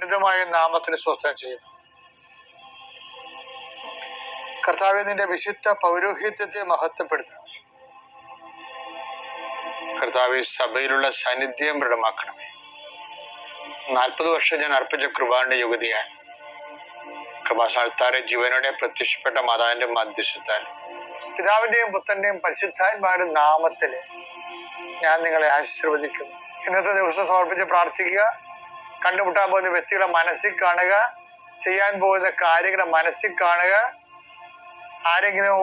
ഉന്നതമായ നാമത്തിന് സ്തോത്രം ചെയ്യുന്നു. കർത്താവേ, നിന്റെ വിശുദ്ധ പൗരോഹിത്യത്തെ മഹത്വപ്പെടുത്തണമേ. കർത്താവേ, സഭയിലുള്ള സാന്നിധ്യം ദൃഢമാക്കണമേ. 40 വർഷം ഞാൻ അർപ്പിച്ച കൃപാന്റെ യുഗതിയാണ്. കൃപാസ്ഥാനത്താറെ ജീവനോടെ പ്രത്യക്ഷപ്പെട്ട മാതാവിന്റെ മധ്യസ്ഥത്താൽ പിതാവിന്റെയും പുത്രന്റെയും പരിശുദ്ധാത്മാവിന്റെ നാമത്തില് ഞാൻ നിങ്ങളെ ആശീർവദിക്കുന്നു. ഇന്നത്തെ ദിവസം സമർപ്പിച്ച് പ്രാർത്ഥിക്കുക. കണ്ടുമുട്ടാൻ പോകുന്ന വ്യക്തികളെ മനസ്സിൽ കാണുക, ചെയ്യാൻ പോകുന്ന കാര്യങ്ങളെ മനസ്സിൽ കാണുക. ആരെങ്കിലും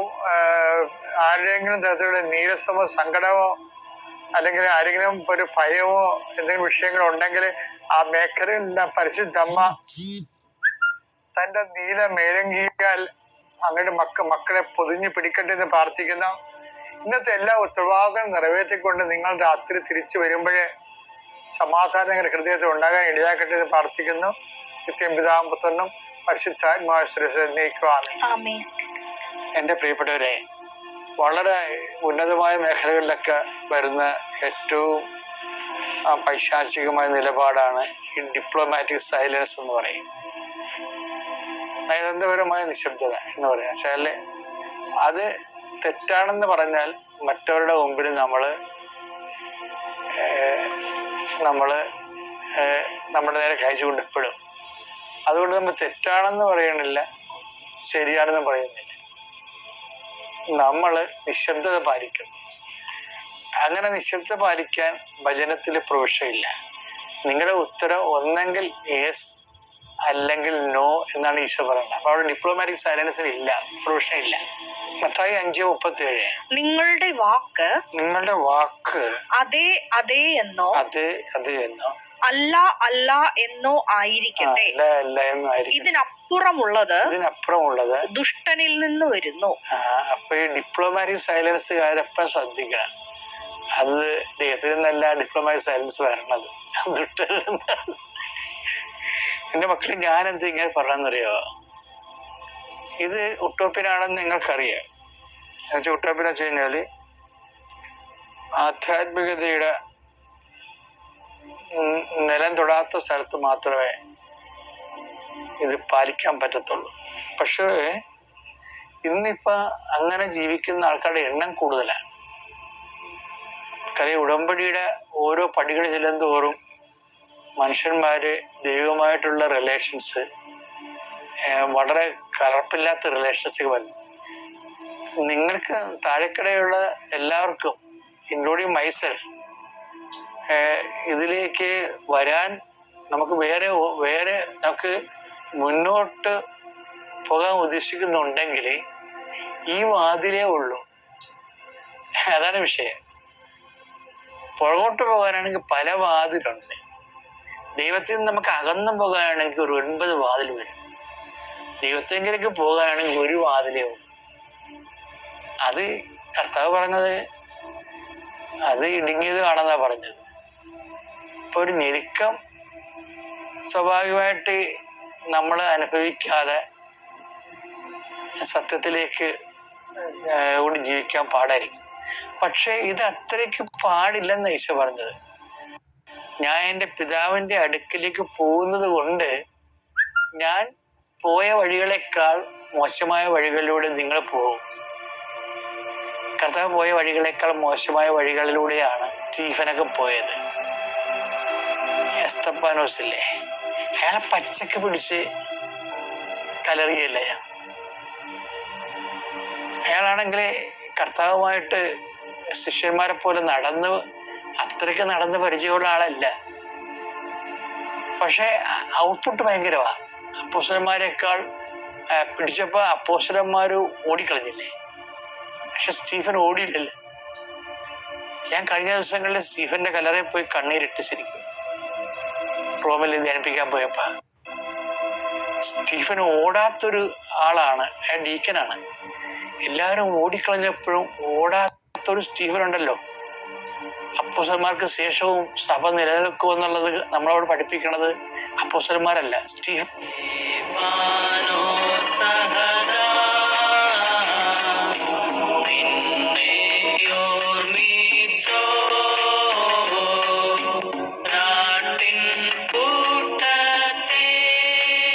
തരത്തിലുള്ള നീരസമോ സങ്കടമോ അല്ലെങ്കിൽ ആരെങ്കിലും ഒരു ഭയമോ എന്തെങ്കിലും വിഷയങ്ങളുണ്ടെങ്കിൽ ആ മേഖലയിലെല്ലാം പരിശുദ്ധമ്മ തൻ്റെ നീല മേലങ്കിയാൽ അങ്ങയുടെ മക്കളെ പൊതിഞ്ഞു പിടിക്കട്ടെ എന്ന് പ്രാർത്ഥിക്കുന്നു. ഇന്നത്തെ എല്ലാ ഉത്തരവാദിത്തങ്ങളും നിറവേറ്റിക്കൊണ്ട് നിങ്ങൾ രാത്രി തിരിച്ചു വരുമ്പോഴേ സമാധാനം നിങ്ങളുടെ ഹൃദയത്തിൽ ഉണ്ടാകാൻ ഇടയാക്കട്ടെ എന്ന് പ്രാർത്ഥിക്കുന്നു. നിത്യം പിതാവും പുത്രനും പരിശുദ്ധാത്മാവിനെ നയിക്കുവാമേ. എൻ്റെ പ്രിയപ്പെട്ടവരെ, വളരെ ഉന്നതമായ മേഖലകളിലൊക്കെ വരുന്ന ഏറ്റവും പൈശാചികമായ നിലപാടാണ് ഈ ഡിപ്ലോമാറ്റിക് സൈലൻസ് എന്ന് പറയും. നയതന്ത്രപരമായ നിശബ്ദത എന്ന് പറയാം. വെച്ചാൽ അത് തെറ്റാണെന്ന് പറഞ്ഞാൽ മറ്റവരുടെ മുമ്പിൽ നമ്മുടെ നേരെ കഴിച്ചുകൊണ്ട് എപ്പോഴും. അതുകൊണ്ട് നമ്മൾ തെറ്റാണെന്ന് പറയണില്ല, ശരിയാണെന്ന് പറയുന്നില്ല. നമ്മൾ നിശബ്ദത പാലിക്കും. അങ്ങനെ നിശബ്ദത പാലിക്കാൻ വചനത്തിൽ പ്രൊവിഷനില്ല. നിങ്ങളുടെ ഉത്തരം ഒന്നെങ്കിൽ യെസ് അല്ലെങ്കിൽ നോ എന്നാണ് ഈശോ പറയുന്നത്. അപ്പൊ അവിടെ ഡിപ്ലോമാറ്റിക് സൈലൻസിന് ഇല്ല, പ്രൊവിഷൻ ഇല്ല. മത്തായി 5:37 നിങ്ങളുടെ വാക്ക് അതെ അതെ എന്നോ അല്ല അല്ല എന്നോ ആയിരിക്കട്ടെ. ഇതിനപ്പുറമുള്ളത് ദുഷ്ടനിൽ നിന്ന് വരുന്നു. അപ്പൊ ഈ ഡിപ്ലോമാറ്റിക് സൈലൻസുകാരെപ്പം ശ്രദ്ധിക്കണം. അത് ദൈവത്തിൽ നിന്നല്ല ഡിപ്ലോമാറ്റിക് സൈലൻസ് വരണത്, ദുഷ്ടനിൽ നിന്നാണ്. എന്റെ മക്കളെ, ഞാനെന്ത് ഇങ്ങനെ പറഞ്ഞറിയോ? ഇത് ഉട്ടോപ്യനാണെന്ന് നിങ്ങൾക്കറിയാം. എന്നുവെച്ചാൽ ഉട്ടോപ്യൻ വെച്ച് കഴിഞ്ഞാല് ആധ്യാത്മികതയുടെ നിലം തൊടാത്ത സ്ഥലത്ത് മാത്രമേ ഇത് പാലിക്കാൻ പറ്റത്തുള്ളൂ. പക്ഷേ ഇന്നിപ്പോൾ അങ്ങനെ ജീവിക്കുന്ന ആൾക്കാരുടെ എണ്ണം കൂടുതലാണ്. കാര്യം ഉടമ്പടിയുടെ ഓരോ പടികൾ ചെല്ലുന്തോറും മനുഷ്യന്മാര് ദൈവമായിട്ടുള്ള റിലേഷൻസ് വളരെ കലർപ്പില്ലാത്ത റിലേഷൻസ് വരുന്നു. നിങ്ങൾക്ക് താഴെക്കടയുള്ള എല്ലാവർക്കും, ഇൻക്ലൂഡിങ് മൈസെൽഫ്, ഇതിലേക്ക് വരാൻ നമുക്ക് വേറെ നമുക്ക് മുന്നോട്ട് പോകാൻ ഉദ്ദേശിക്കുന്നുണ്ടെങ്കിൽ ഈ വാതിലേ ഉള്ളൂ. അതാണ് വിഷയം. പുറകോട്ട് പോകാനാണെങ്കിൽ പല വാതിലുണ്ട്. ദൈവത്തിൽ നിന്ന് നമുക്ക് അകന്നു പോകാനാണെങ്കിൽ ഒരു 9 വാതിൽ വരും. ദൈവത്തെങ്കിലേക്ക് പോകാനാണെങ്കിൽ ഒരു വാതിലേ ഉള്ളൂ. അത് കർത്താവ് പറഞ്ഞത് അത് ഇടുങ്ങിയത് കാണാന്നാ പറഞ്ഞത്. ഇപ്പൊ ഒരു ഞെരുക്കം സ്വാഭാവികമായിട്ട് നമ്മൾ അനുഭവിക്കാതെ സത്യത്തിലേക്ക് കൂടി ജീവിക്കാൻ പാടായിരിക്കും. പക്ഷെ ഇത് അത്രയ്ക്ക് പാടില്ലെന്ന് ഈശോ പറഞ്ഞത്. ഞാൻ എൻ്റെ പിതാവിൻ്റെ അടുക്കിലേക്ക് പോകുന്നത് കൊണ്ട് ഞാൻ പോയ വഴികളെക്കാൾ മോശമായ വഴികളിലൂടെ നിങ്ങൾ പോകും. കർത്താവ് പോയ വഴികളെക്കാൾ മോശമായ വഴികളിലൂടെയാണ് സ്റ്റീഫനൊക്കെ പോയത്. എസ്തപ്പാനോസില്ലേ, അയാളെ പച്ചക്ക് പിടിച്ച് കലറിയല്ലേ. അയാളാണെങ്കിൽ കർത്താവുമായിട്ട് ശിഷ്യന്മാരെ പോലെ അത്രയ്ക്ക് നടന്ന് പരിചയമുള്ള ആളല്ല. പക്ഷെ ഔട്ട്പുട്ട് ഭയങ്കരമാണ്. അപ്പോസ്തലന്മാരെക്കാൾ പിടിച്ചപ്പോൾ അപ്പോസ്തലന്മാര് ഓടിക്കളഞ്ഞില്ലേ, പക്ഷെ സ്റ്റീഫൻ ഓടിയില്ലല്ലേ. ഞാൻ കഴിഞ്ഞ ദിവസങ്ങളിൽ സ്റ്റീഫന്റെ കല്ലറയിൽ പോയി കണ്ണീരിട്ട് ശരിക്കും റോമിൽ ധ്യാനിപ്പിക്കാൻ പോയപ്പോ. സ്റ്റീഫൻ ഓടാത്തൊരു ആളാണ്, അയാൾ ഡീക്കനാണ്. എല്ലാവരും ഓടിക്കളഞ്ഞപ്പോഴും ഓടാത്തൊരു സ്റ്റീഫൻ ഉണ്ടല്ലോ. അപ്പോസ്തലന്മാർക്ക് ശേഷവും സഭ നിലനിൽക്കുമെന്നുള്ളത് നമ്മളോട് പഠിപ്പിക്കണത് അപ്പോസ്തലന്മാരല്ല, സ്റ്റീഫൻ.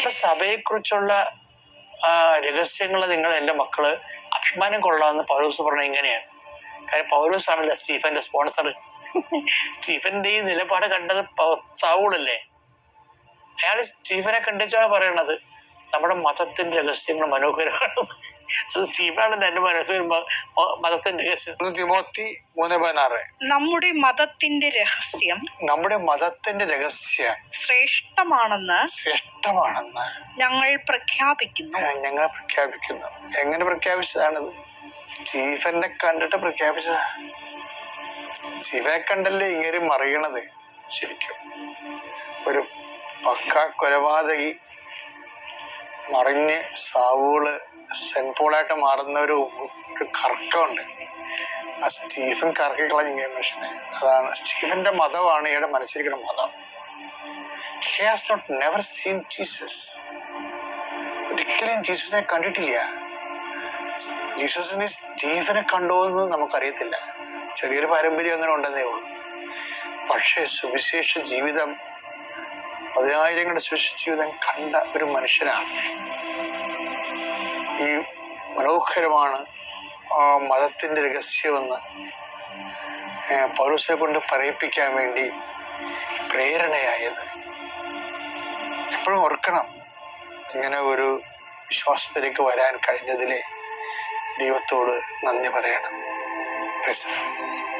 അപ്പൊ സഭയെക്കുറിച്ചുള്ള രഹസ്യങ്ങൾ നിങ്ങൾ എൻ്റെ മക്കള് അഭിമാനം കൊള്ളാമെന്ന് പൗലോസ് പറഞ്ഞ ഇങ്ങനെയാണ്. കാര്യം പൗലോസ് ആണല്ലോ സ്റ്റീഫന്റെ സ്പോൺസർ. സ്റ്റീഫന്റെ ഈ നിലപാട് കണ്ടത് സൗളല്ലേ. അയാൾ സ്റ്റീഫനെ കണ്ടിച്ചാണ് പറയണത് നമ്മുടെ മതത്തിന്റെ രഹസ്യങ്ങൾ മനോഹരമാണ്. അത് സ്റ്റീഫനാണ് എന്റെ മനസ്സിൽ മതത്തിന്റെ രഹസ്യം. തിമോത്തി 3:16 നമ്മുടെ മതത്തിന്റെ രഹസ്യം ശ്രേഷ്ഠമാണെന്ന് ഞങ്ങൾ പ്രഖ്യാപിക്കുന്നു. എങ്ങനെ പ്രഖ്യാപിച്ചതാണത്? സ്റ്റീഫനെ കണ്ടിട്ട് പ്രഖ്യാപിച്ചതാ. സ്റ്റീഫനെ കണ്ടല്ലേ ഇങ്ങനെ മറിയണത്. ശരിക്കും ഒരു പക്ക കൊലപാതകി മറിഞ്ഞ് സാവൂള് സെന്റ് പോളായിട്ട് മാറുന്ന ഒരു കറക്കമുണ്ട്. ആ സ്റ്റീഫൻ കറക്കി കളഞ്ഞ മനുഷ്യനെ. അതാണ് സ്റ്റീഫന്റെ മതമാണ് ഇയാളുടെ മനസ്സിരിക്കുന്ന മതം. He has not never seen Jesus. ഒരിക്കലും ജീസസിനെ കണ്ടിട്ടില്ല. ജീസസിനെ സ്റ്റീഫനെ കണ്ടോ എന്ന് നമുക്കറിയത്തില്ല. ചെറിയൊരു പാരമ്പര്യം അങ്ങനെ ഉണ്ടെന്നേ ഉള്ളൂ. പക്ഷേ സുവിശേഷ ജീവിതം, 10,000ങ്ങളുടെ സുവിശേഷ ജീവിതം കണ്ട ഒരു മനുഷ്യനാണ്. ഈ മനോഹരമാണ് മതത്തിന്റെ രഹസ്യമെന്ന് പൗലോസിനെ കൊണ്ട് പറയിപ്പിക്കാൻ വേണ്ടി പ്രേരണയായത്. എപ്പോഴും ഓർക്കണം, ഇങ്ങനെ ഒരു വിശ്വാസത്തിലേക്ക് വരാൻ കഴിഞ്ഞതിലെ ദൈവത്തോട് നന്ദി പറയണം.